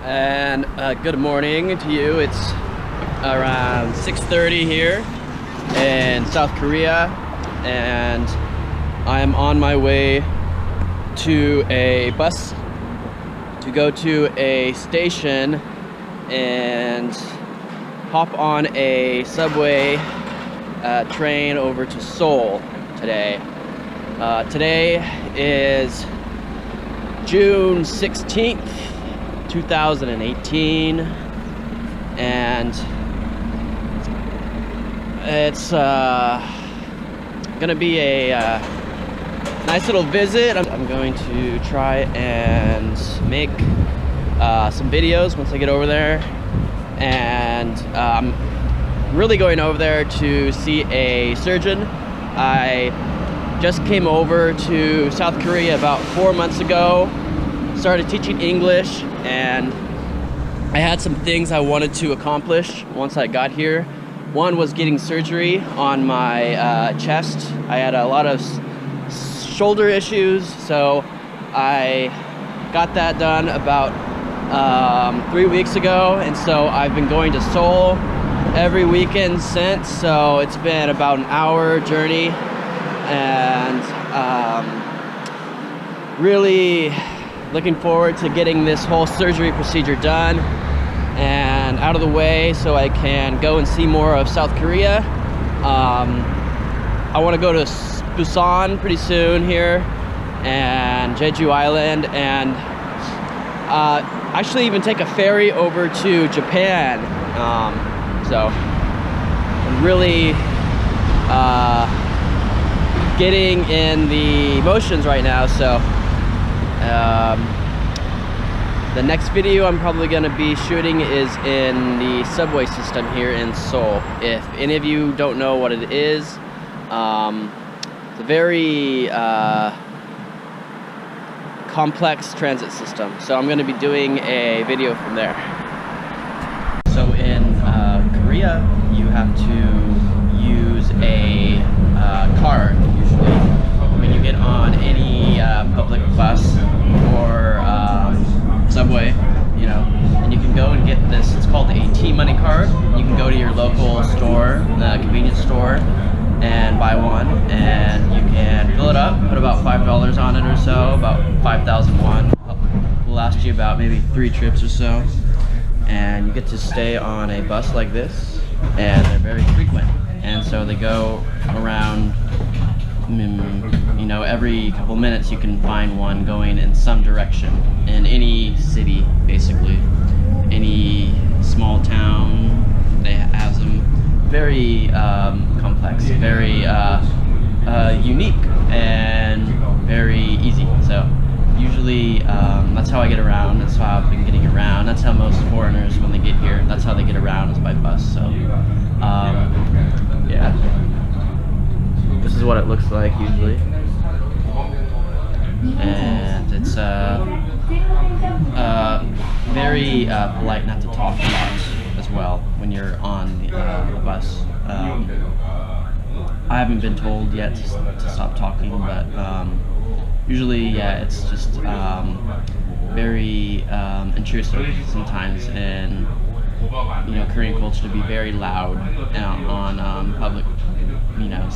And good morning to you. It's around 6:30 here in South Korea, and I'm on my way to a bus to go to a station and hop on a subway train over to Seoul today. Today is June 16th, 2018, and it's gonna be a nice little visit. I'm going to try and make some videos once I get over there, and I'm really going over there to see a surgeon. I just came over to South Korea about 4 months ago, started teaching English, and I had some things I wanted to accomplish once I got here. One was getting surgery on my chest. I had a lot of shoulder issues, so I got that done about 3 weeks ago, and so I've been going to Seoul every weekend since. So it's been about an hour journey, and really looking forward to getting this whole surgery procedure done and out of the way so I can go and see more of South Korea. I want to go to Busan pretty soon here, and Jeju Island, and actually even take a ferry over to Japan. So I'm really getting in the motions right now. So the next video I'm probably going to be shooting is in the subway system here in Seoul. If any of you don't know what it is, it's a very complex transit system. So I'm going to be doing a video from there. So in Korea, you have to use a card usually when you get on any public bus or subway, you know, and you can go and get this. It's called the AT money card. You can go to your local store, the convenience store, and buy one, and you can fill it up, put about $5 on it or so, about 5,000 won. Will last you about maybe 3 trips or so, and you get to stay on a bus like this, and they're very frequent, and so they go around. You know, every couple minutes you can find one going in some direction in any city, basically. Any small town, they have them. Very complex, very unique, and very easy. So usually that's how I get around. That's how I've been getting around. That's how most foreigners, when they get here, that's how they get around, is by bus. So yeah. This is what it looks like usually, and it's very polite not to talk a lot as well when you're on the bus. I haven't been told yet to stop talking, but usually, yeah, it's just very intrusive sometimes, and you know, Korean culture to be very loud on public, you know,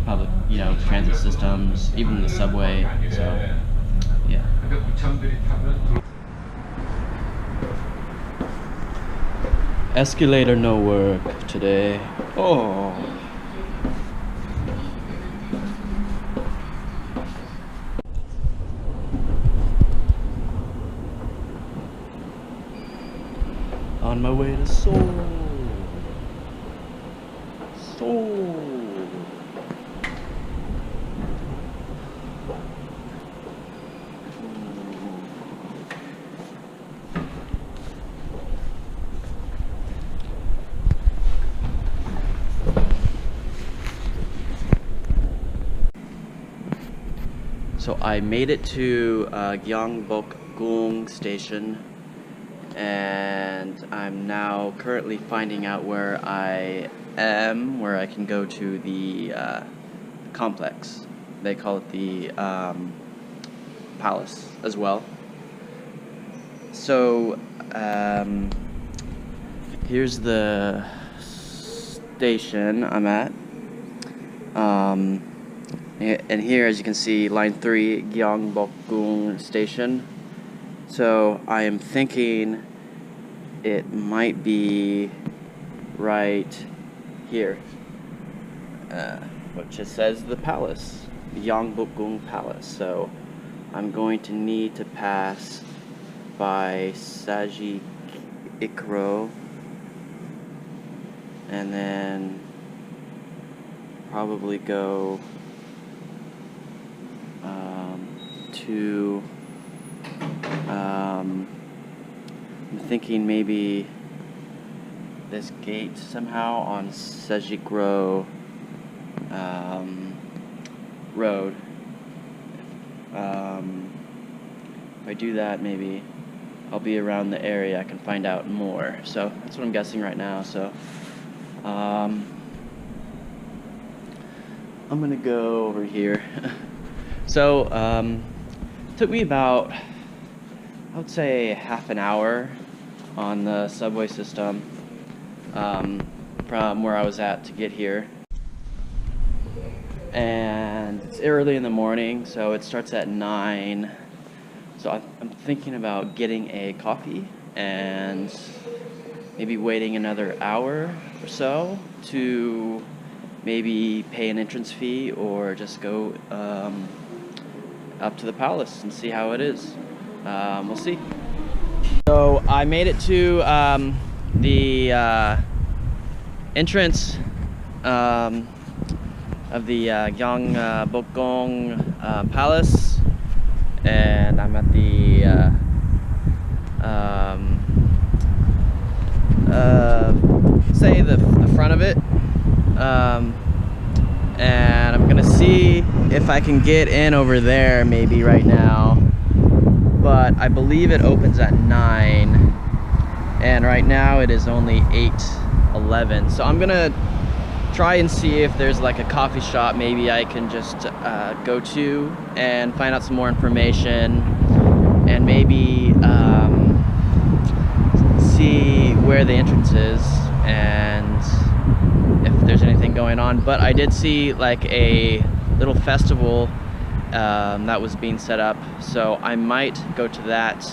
public, you know, transit systems, even the subway. So yeah. Escalator no work today. Oh. On my way to Seoul. Seoul. So I made it to Gyeongbokgung station, and I'm now currently finding out where I am, where I can go to the complex. They call it the palace as well. So here's the station I'm at. And here, as you can see, line 3, Gyeongbokgung station. So I am thinking it might be right here, which just says the palace, Gyeongbokgung Palace. So I'm going to need to pass by Saji Ikro and then probably go to I'm thinking maybe this gate somehow on Sejikro road. If I do that, maybe I'll be around the area. I can find out more. So that's what I'm guessing right now. So I'm gonna go over here. So took me about, I would say, half an hour on the subway system from where I was at to get here. And it's early in the morning, so it starts at 9. So I'm thinking about getting a coffee and maybe waiting another hour or so to maybe pay an entrance fee or just go up to the palace and see how it is. We'll see. So I made it to the entrance of the Gyeongbokgung Palace, and I'm at the say the front of it, and I'm gonna see if I can get in over there maybe right now, but I believe it opens at 9 and right now it is only 8:11, so I'm gonna try and see if there's like a coffee shop maybe I can just go to and find out some more information, and maybe see where the entrance is and if there's anything going on. But I did see like a little festival that was being set up, so I might go to that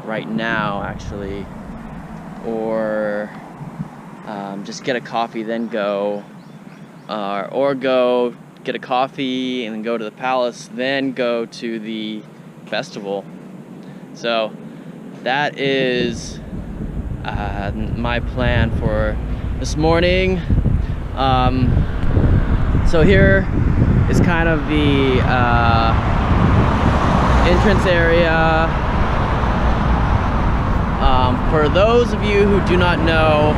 right now actually, or just get a coffee then go, or go get a coffee and then go to the palace, then go to the festival. So that is my plan for this morning. So here is kind of the entrance area. For those of you who do not know,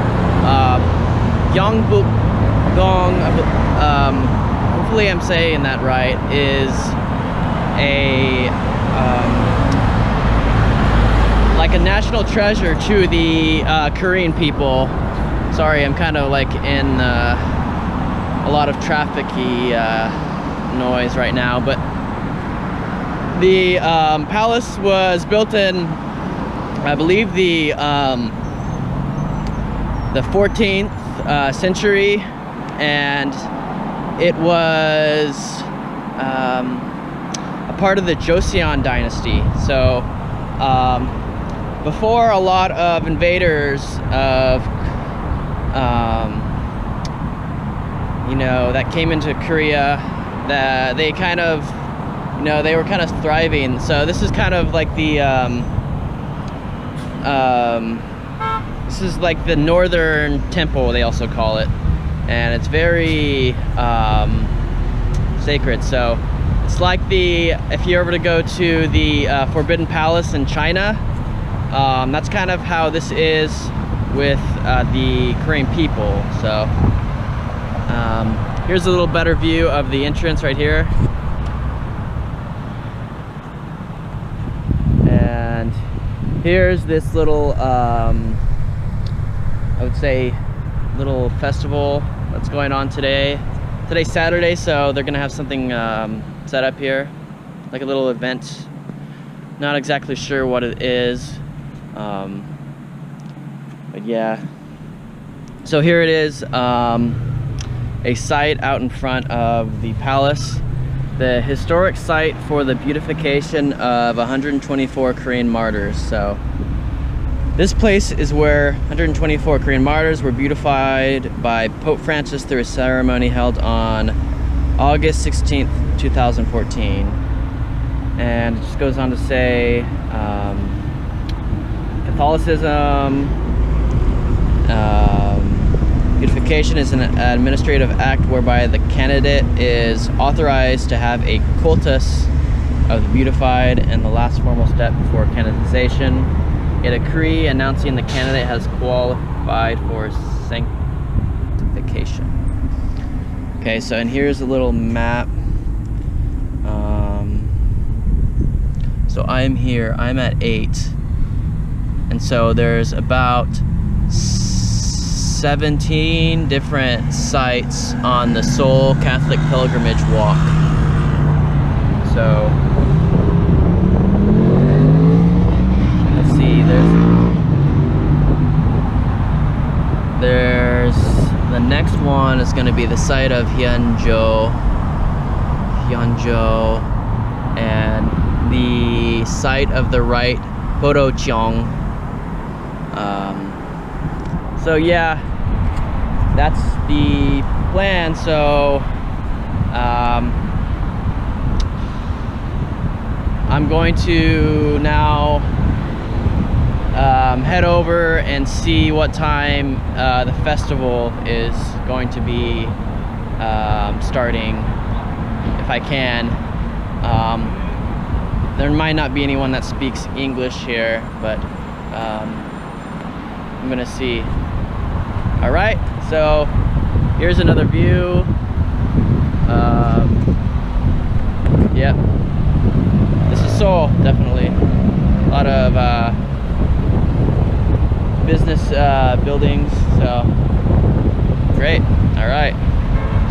Gyeongbokgung, hopefully I'm saying that right, is a like a national treasure to the Korean people. Sorry, I'm kind of like in a lot of traffic-y noise right now, but the palace was built in, I believe, the 14th century, and it was a part of the Joseon dynasty. So before a lot of invaders of you know, that came into Korea, that they kind of, you know, they were kind of thriving. So this is kind of like the this is like the northern temple, they also call it, and it's very sacred. So it's like the, if you ever to go to the Forbidden Palace in China, that's kind of how this is with the Korean people. So here's a little better view of the entrance right here, and here's this little I would say little festival that's going on today. Today's Saturday, so they're gonna have something set up here, like a little event Not exactly sure what it is, but yeah. So here it is, a site out in front of the palace, the historic site for the beatification of 124 Korean martyrs. So this place is where 124 Korean martyrs were beatified by Pope Francis through a ceremony held on August 16th, 2014. And it just goes on to say Catholicism, beatification is an administrative act whereby the candidate is authorized to have a cultus of the beatified and the last formal step before canonization, a decree announcing the candidate has qualified for sanctification. Okay, so and here's a little map. So I'm here, I'm at 8, and so there's about 17 different sites on the Seoul Catholic Pilgrimage Walk. So let's see, there's the next one is going to be the site of Hyunjo, and the site of the right, Podocheong. So yeah, that's the plan. So I'm going to now head over and see what time the festival is going to be starting, if I can. There might not be anyone that speaks English here, but I'm gonna see. All right, so here's another view. Yep, this is Seoul, definitely. A lot of business buildings, so great. All right,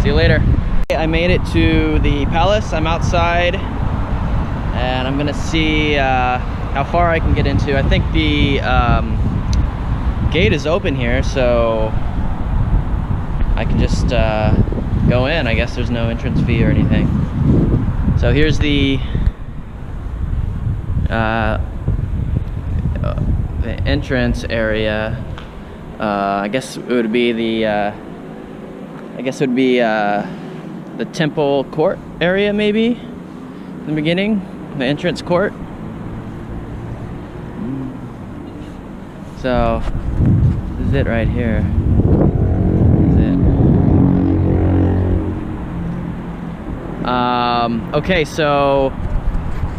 see you later. I made it to the palace. I'm outside, and I'm gonna see how far I can get into. I think the gate is open here, so I can just go in. I guess there's no entrance fee or anything. So here's the entrance area. I guess it would be the the temple court area, maybe in the beginning, the entrance court. So this is it right here. This is it. Okay, so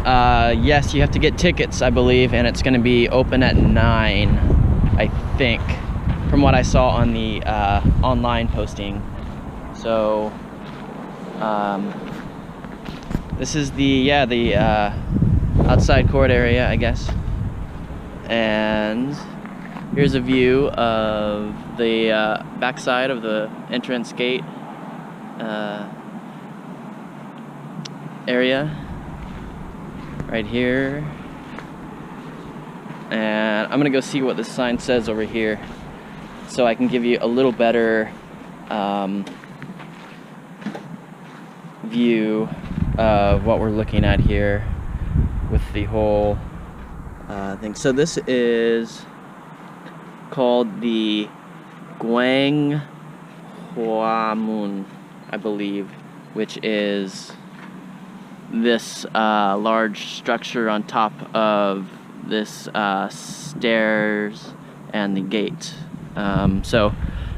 yes, you have to get tickets, I believe, and it's going to be open at 9, I think, from what I saw on the online posting. So this is the outside court area, I guess, and here's a view of the backside of the entrance gate area right here. And I'm gonna go see what this sign says over here, so I can give you a little better view of what we're looking at here with the whole thing. So this is called the Gyeongbokgung, I believe, which is this large structure on top of this stairs and the gate. So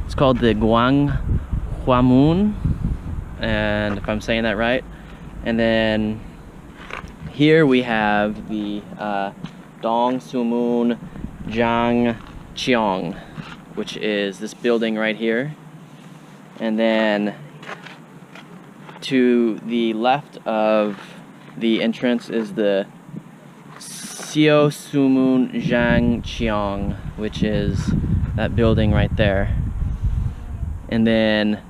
it's called the Gyeongbokgung, and if I'm saying that right. And then here we have the Dongsumun Jangcheong, which is this building right here. And then to the left of the entrance is the Seosumun Jangcheong, which is that building right there. And then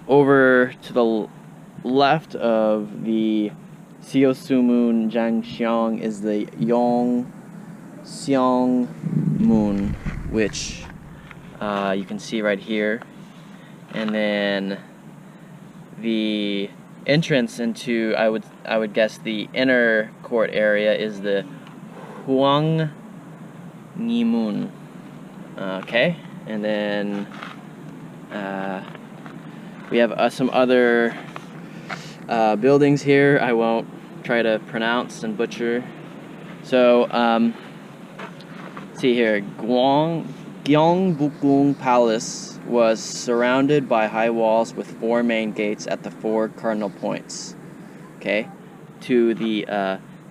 over to the left of the Seosumun Jangxiang is the Yongxiang Moon, which you can see right here. And then the entrance into, I would guess, the inner court area is the Hwang Moon. Okay, and then we have some other buildings here I won't try to pronounce and butcher. So see here, Gyeongbokgung Palace was surrounded by high walls with 4 main gates at the 4 cardinal points. Okay, to the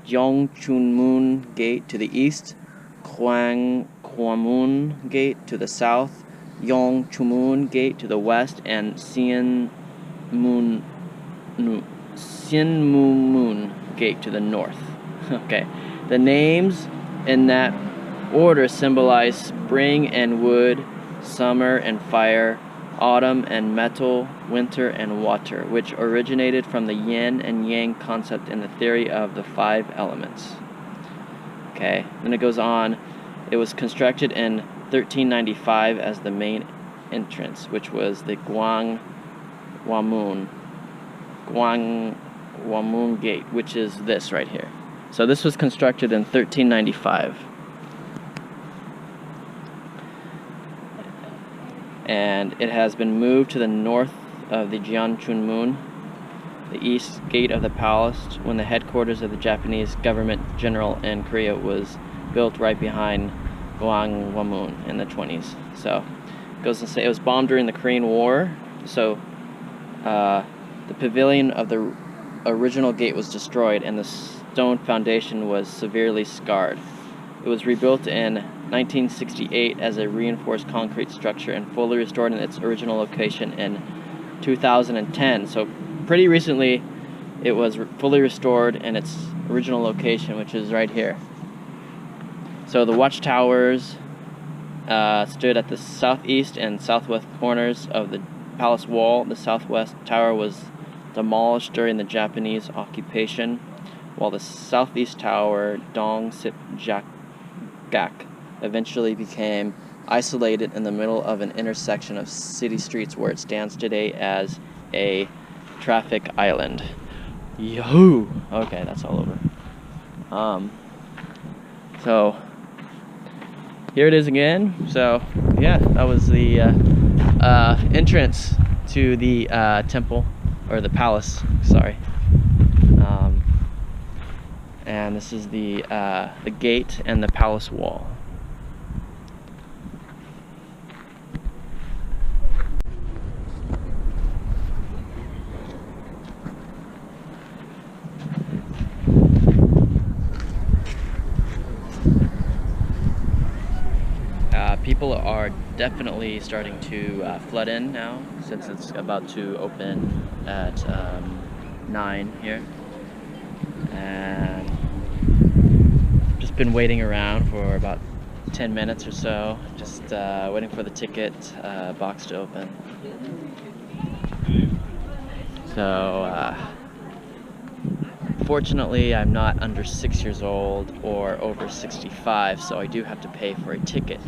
Gyeongchunmun Gate to the east, Gwamun Gate to the south, Yongchumun Gate to the west, and Sinmun Gate to the north. Okay, the names in that order symbolize spring and wood, summer and fire, autumn and metal, winter and water, which originated from the yin and yang concept in the theory of the 5 elements. Okay, then it goes on. It was constructed in 1395 as the main entrance, which was the Gyeongwamun Gate, which is this right here. So this was constructed in 1395. And it has been moved to the north of the Gyeongchunmun, the east gate of the palace, when the headquarters of the Japanese government general in Korea was built right behind Gyeongwamun in the 20s. So it goes to say it was bombed during the Korean War. So the pavilion of the original gate was destroyed and the stone foundation was severely scarred. It was rebuilt in 1968 as a reinforced concrete structure and fully restored in its original location in 2010. So pretty recently it was fully restored in its original location, which is right here. So the watchtowers stood at the southeast and southwest corners of the palace wall. The southwest tower was demolished during the Japanese occupation, while the southeast tower, Dong-sip-jak, eventually became isolated in the middle of an intersection of city streets where it stands today as a traffic island. Yahoo! Okay, that's all over. So here it is again. So yeah, that was the entrance to the temple, or the palace, sorry. And this is the gate and the palace wall. People are definitely starting to flood in now, since it's about to open at 9 here. And just been waiting around for about 10 minutes or so, just waiting for the ticket box to open. So fortunately I'm not under 6 years old or over 65, so I do have to pay for a ticket.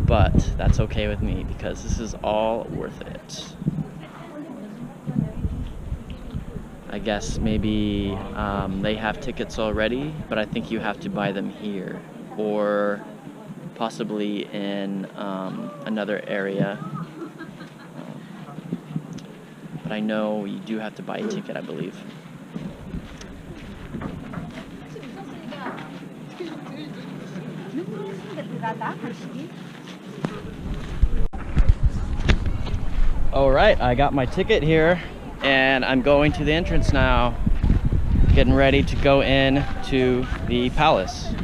But that's okay with me because this is all worth it. I guess maybe they have tickets already, but I think you have to buy them here or possibly in another area. But I know you do have to buy a ticket, I believe. Alright, I got my ticket here and I'm going to the entrance now, getting ready to go in to the palace.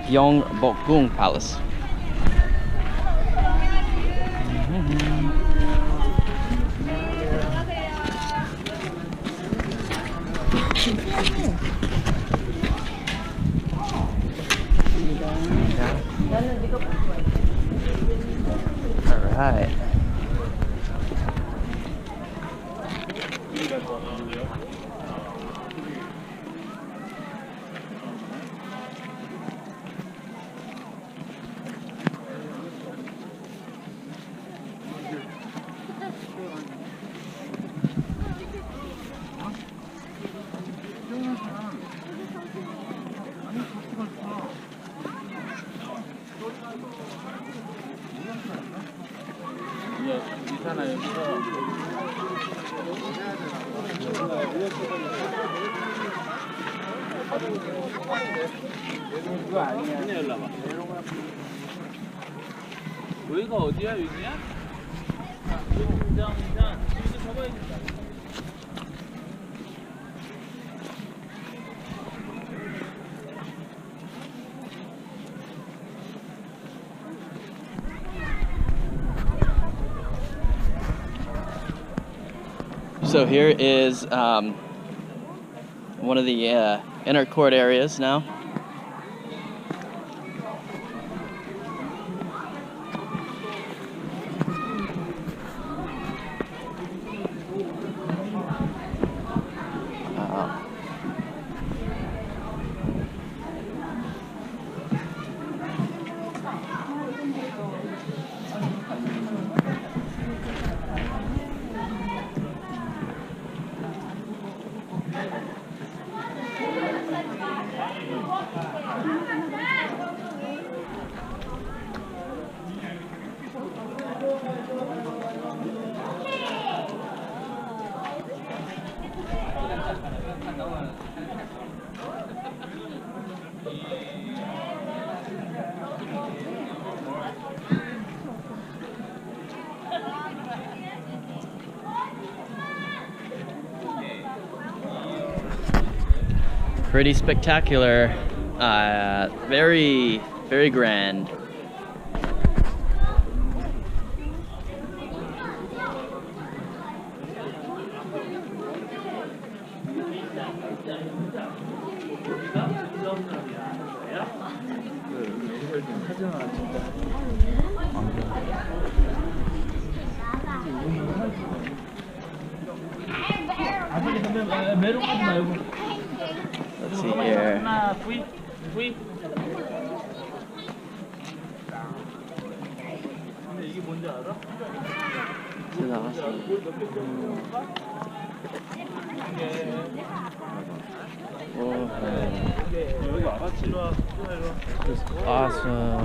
Gyeongbokgung Palace. Alright. 그거 아니야. 그냥 일로 와봐. 여기가 어디야, 여기야? 인장. 여기서 접어야겠다. So here is one of the inner court areas now. Pretty spectacular, very, very grand. Let's see here. 이게 뭔지 알아? 여기 와봤지? 일로 와. Awesome.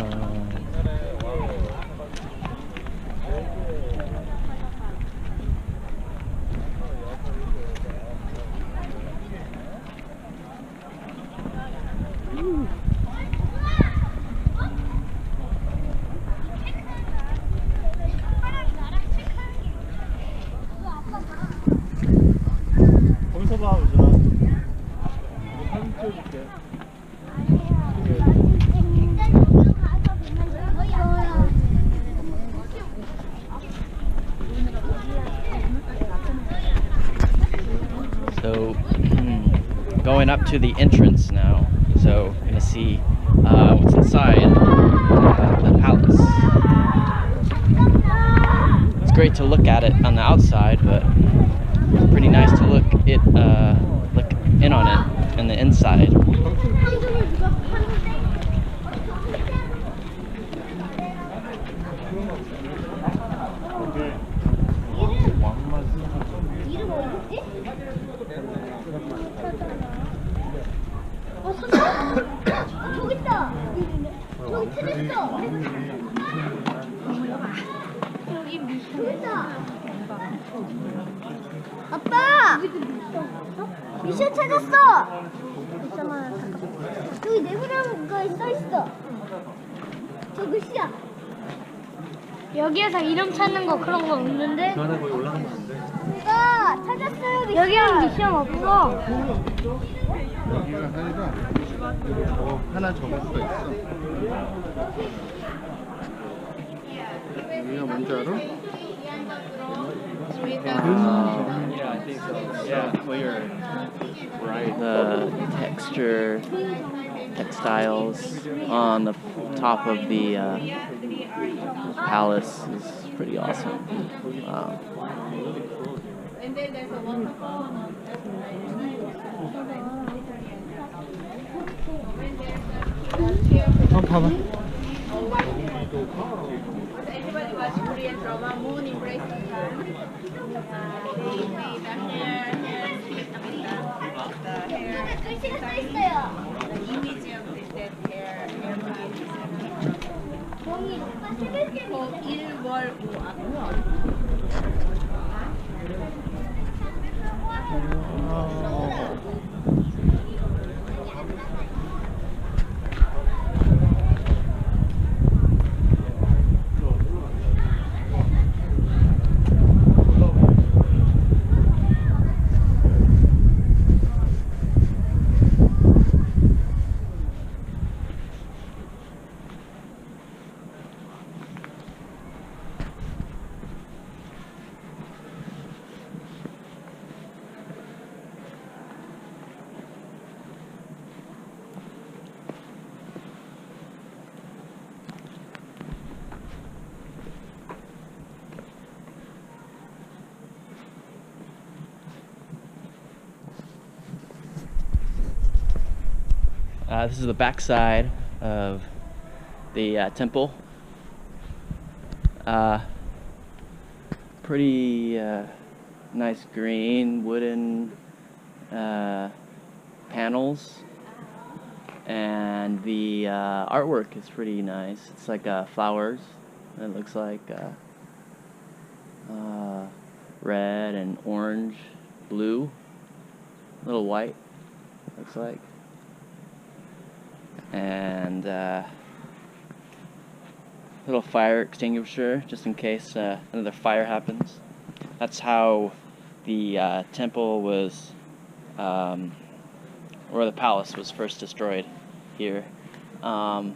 거기서 봐, 우준아. 사진 찍어줄게. So, going up to the entrance now. So, we're gonna see what's inside the palace. It's great to look at it on the outside, but it's pretty nice to look in on it in the inside. 저기 있다. 저기 찾았어. 저기 있다. 아빠. 미션 찾았어. 여기 네모난 거 써 있어. 저 글씨야. 여기에서 이름 찾는 거 그런 거 없는데? 저 하나 거기 올라가면 안 돼. 이거 찾았어요. 미션. 여기는 미션 없어. 여기가 아니라 하나 적을 수가 있어. 여기가 뭔지 알아? Yeah, I think so. Yeah, clear. Right. The textiles on the top of the palace is pretty awesome. Wow. And then there's a waterfall. 봐봐. Anybody watch Korean drama Moon Embrace the Sun? They made the hair split the hair. 글씨가 써 있어요. The image of that hair called 일월우악. This is the back side of the temple. Pretty nice green wooden panels, and the artwork is pretty nice. It's like flowers. It looks like red and orange, blue, a little white, looks like. And little fire extinguisher just in case another fire happens. That's how the temple was, or the palace was first destroyed here. And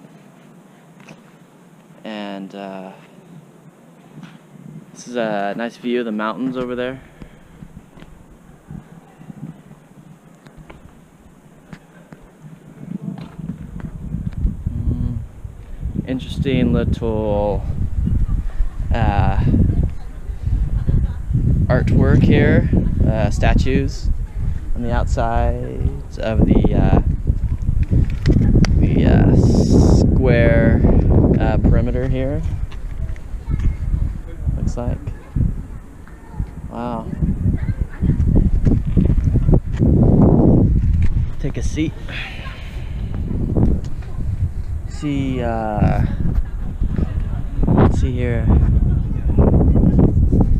this is a nice view of the mountains over there. Interesting little artwork here, statues on the outsides of the square perimeter here. Looks like. Wow. Take a seat. Let's see here.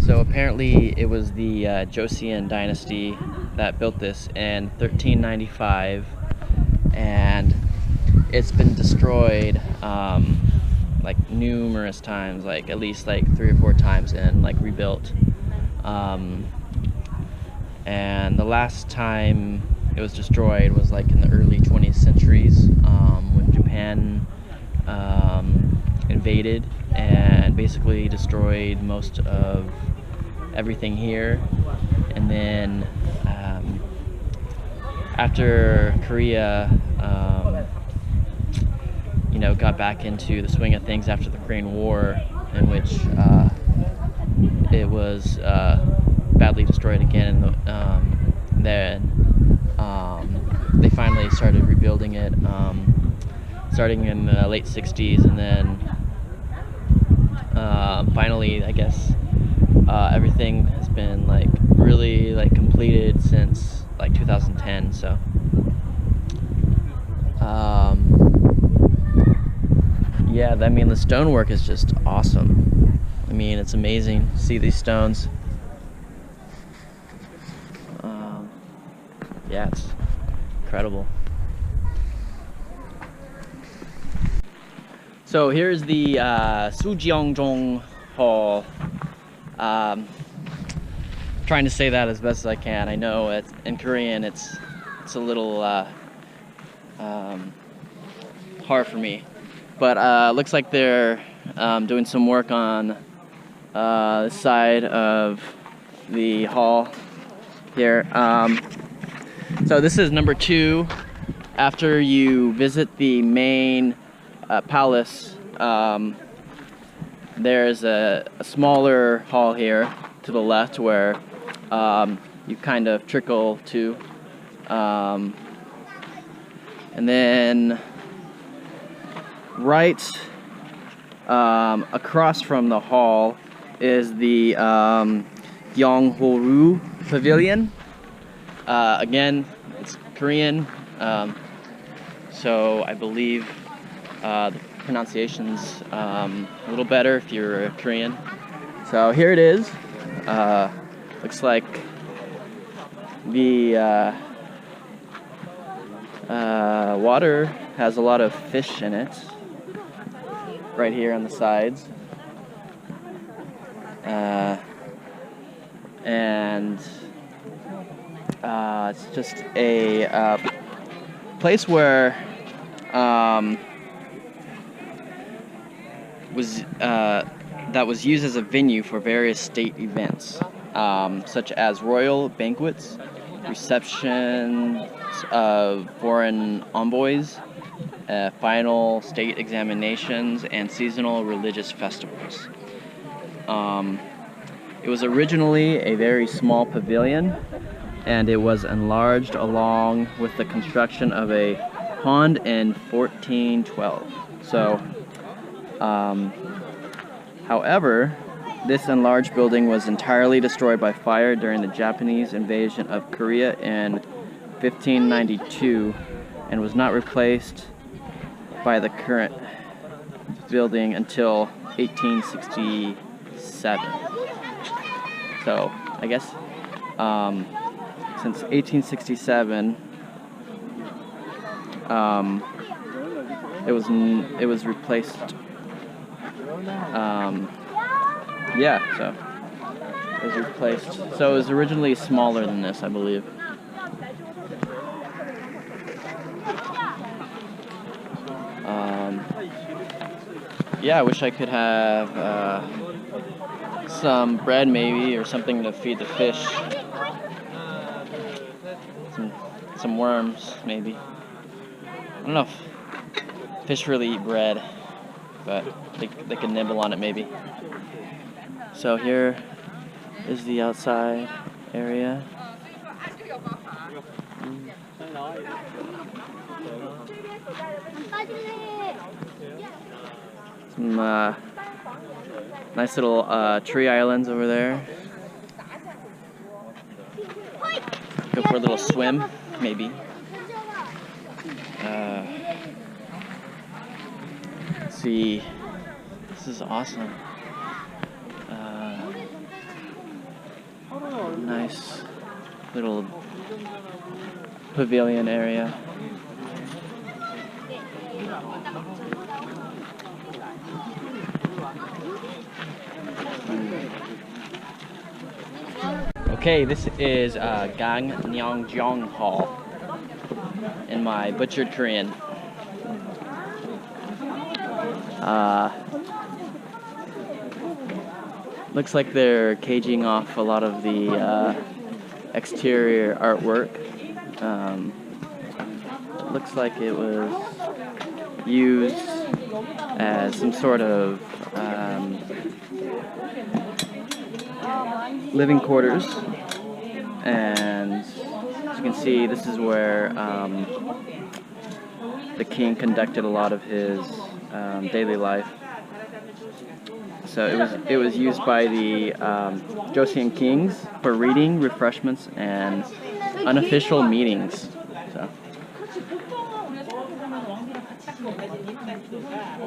So apparently it was the Joseon dynasty that built this in 1395, and it's been destroyed like numerous times, like at least like 3 or 4 times, and like rebuilt. And the last time it was destroyed was like in the early 20th centuries, when Japan invaded and basically destroyed most of everything here. And then after Korea you know, got back into the swing of things after the Korean War, in which it was badly destroyed again, and then they finally started rebuilding it, starting in the late 60s, and then finally, I guess, everything has been like really like completed since like 2010. So yeah, I mean, the stonework is just awesome. I mean, it's amazing to see these stones. Yeah, it's incredible. So here's the Sugyeongbokgung Hall. Trying to say that as best as I can. I know it's in Korean. It's a little hard for me, but looks like they're doing some work on the side of the hall here. So this is number 2. After you visit the main palace, there's a smaller hall here to the left where you kind of trickle to. And then right across from the hall is the Gyeongbokgung Pavilion. Again, it's Korean, so I believe the pronunciation's a little better if you're Korean. So here it is. Looks like the water has a lot of fish in it, right here on the sides. And it's just a place where that was used as a venue for various state events, such as royal banquets, receptions of foreign envoys, final state examinations, and seasonal religious festivals. It was originally a very small pavilion, and it was enlarged along with the construction of a pond in 1412. So, however, this enlarged building was entirely destroyed by fire during the Japanese invasion of Korea in 1592 and was not replaced by the current building until 1867. So, I guess since 1867, it was replaced. Yeah, so it was replaced. So it was originally smaller than this, I believe. Yeah, I wish I could have some bread maybe, or something to feed the fish. Some worms maybe. I don't know if fish really eat bread, but they can nibble on it maybe. So here is the outside area. Some nice little tree islands over there. Go for a little swim, maybe. Let's see. This is awesome. Nice little pavilion area. Okay, this is Gyeongbokgung Hall in my butchered Korean. Looks like they're caging off a lot of the exterior artwork. Looks like it was used as some sort of living quarters, and as you can see, this is where the king conducted a lot of his daily life. So it was used by the Joseon kings for reading, refreshments, and unofficial meetings. So.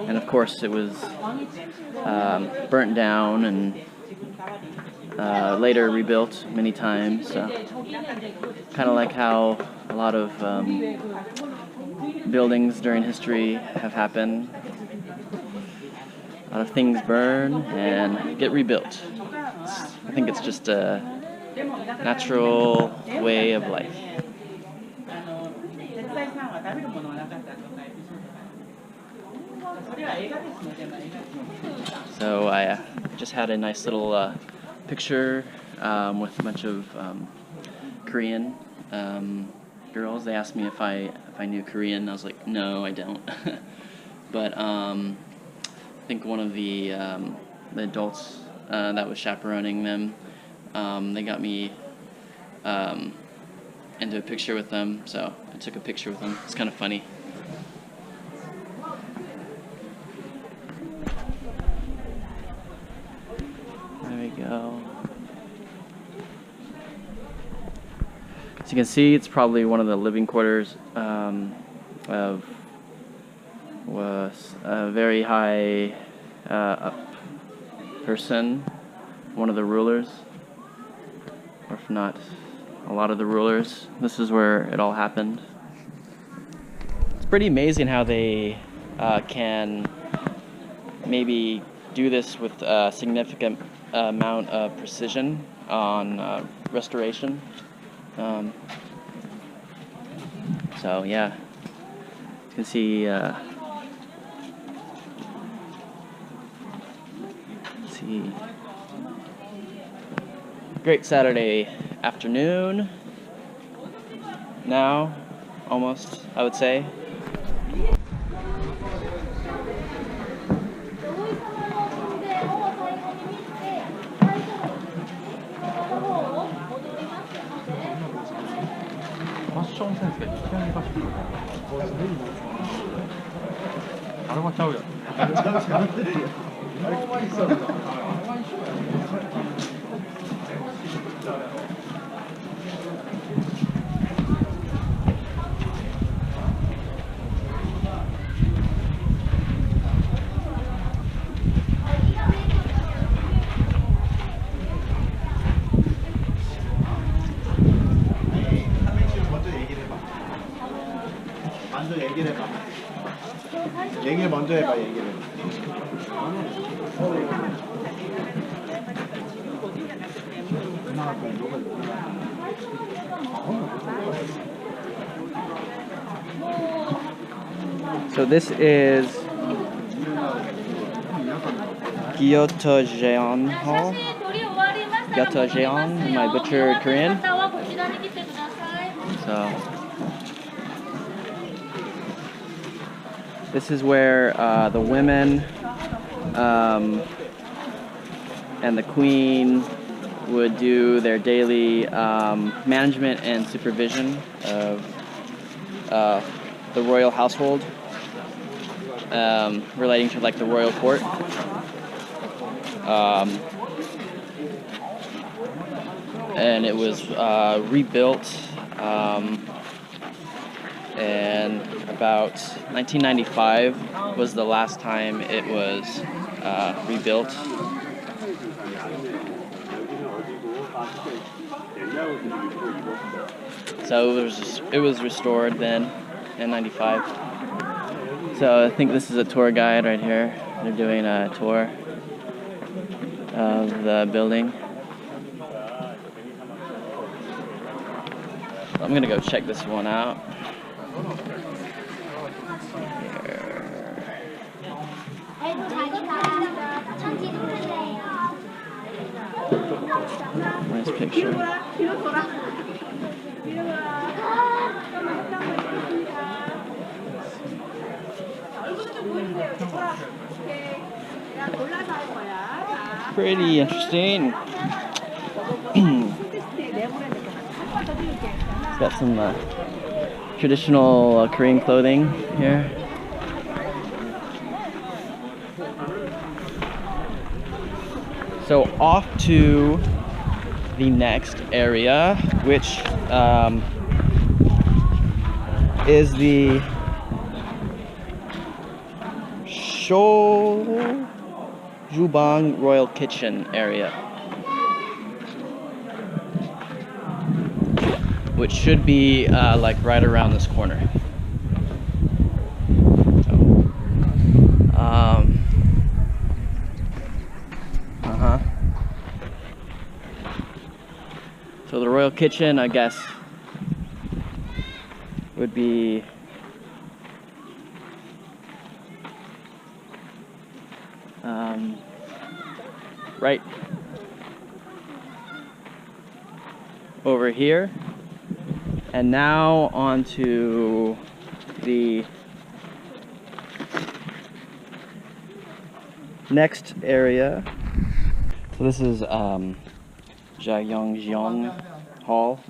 And of course, it was burnt down and later rebuilt many times. So. Kind of like how a lot of buildings during history have happened. A lot of things burn and get rebuilt. I think it's just a natural way of life. So I just had a nice little picture with a bunch of Korean girls. They asked me if I knew Korean. I was like, no, I don't. But I think one of the adults that was chaperoning them, they got me and do a picture with them. So I took a picture with them. It's kind of funny. There we go. As you can see, it's probably one of the living quarters of was a very high up person, one of the rulers, or if not, a lot of the rulers. This is where it all happened. It's pretty amazing how they can maybe do this with a significant amount of precision on restoration. So yeah, you can see great Saturday afternoon now, almost, I would say. 패션 센스가 희한해가 싶어. 다른 거 짜오야. 너무 맛있어. 먼저 얘기를 해봐. 얘기를 먼저 해봐, 얘기를. So this is Gyeongbokgung Hall. Gyeongbokgung, my butchered Korean. So this is where the women and the queen would do their daily management and supervision of the royal household, relating to like the royal court. And it was rebuilt and about 1995 was the last time it was rebuilt. So it was restored then in 95. So I think this is a tour guide right here. They're doing a tour of the building. I'm gonna go check this one out. Nice picture. Pretty interesting. It's got some traditional Korean clothing here. So off to the next area, which is the Gyeongbokgung Royal Kitchen area, which should be like right around this corner. So the Royal Kitchen, I guess, would be right over here. And now on to the next area. So this is Gyeongbokgung Hall.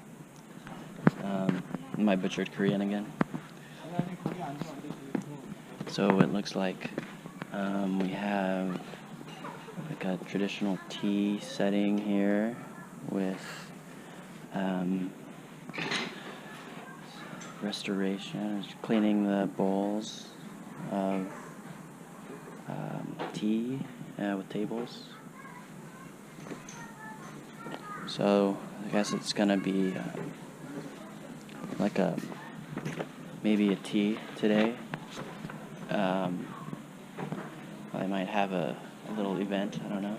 my butchered Korean again. So it looks like we have like a traditional tea setting here with restoration, cleaning the bowls of tea with tables. So I guess it's gonna be like maybe a tea today. I might have a little event, I don't know.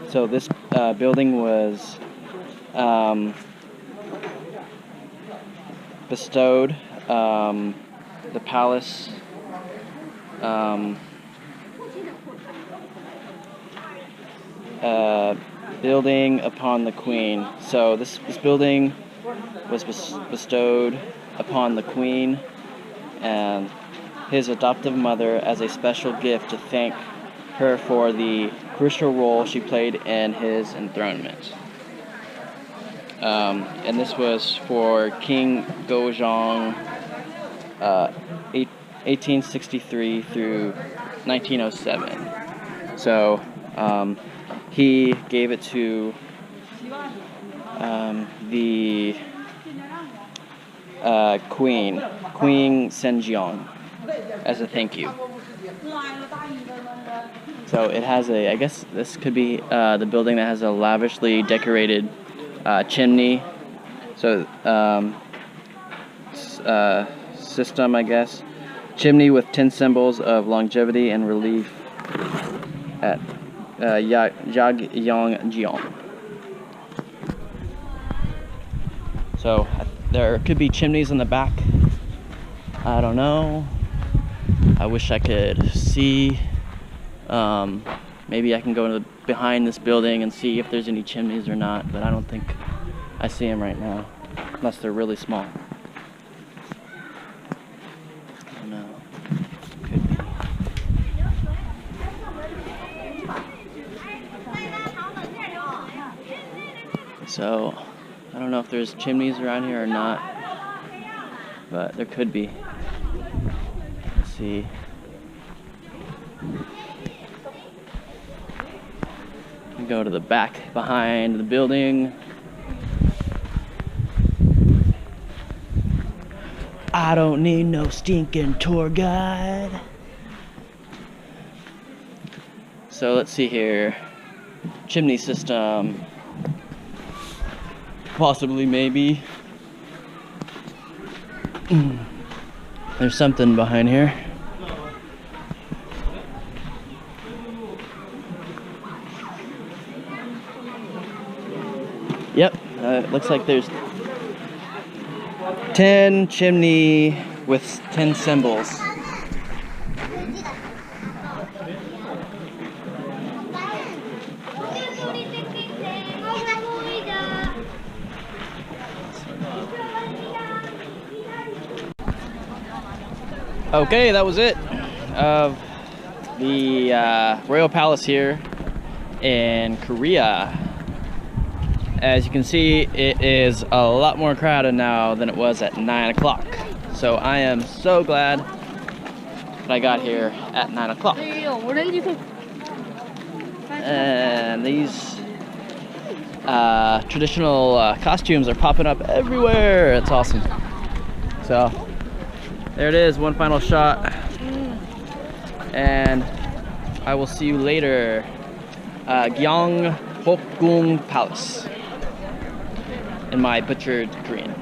So this building was bestowed, the palace building upon the queen. So this building was bestowed upon the queen and his adoptive mother as a special gift to thank her for the crucial role she played in his enthronement. And this was for King Gyeongbokgung, 1863 through 1907. So he gave it to the Queen Senjeong, as a thank you. So it has a, I guess this could be the building that has a lavishly decorated chimney. So system, I guess. Chimney with 10 symbols of longevity and relief at Gyeongbokgung. So there could be chimneys in the back. I don't know. I wish I could see. Maybe I can go behind this building and see if there's any chimneys or not, but I don't think I see them right now, unless they're really small. I don't know. Could be. So, I don't know if there's chimneys around here or not, but there could be. Let's see. Go to the back behind the building. I don't need no stinking tour guide. So let's see here. Chimney system. Possibly, maybe. There's something behind here. Yep, it looks like there's 10 chimney with 10 symbols. Okay, that was it of the Royal Palace here in Korea. As you can see, it is a lot more crowded now than it was at 9 o'clock. So I am so glad that I got here at 9 o'clock. And these traditional costumes are popping up everywhere. It's awesome. So there it is, one final shot. And I will see you later. Gyeongbokgung Palace in my butchered Korean.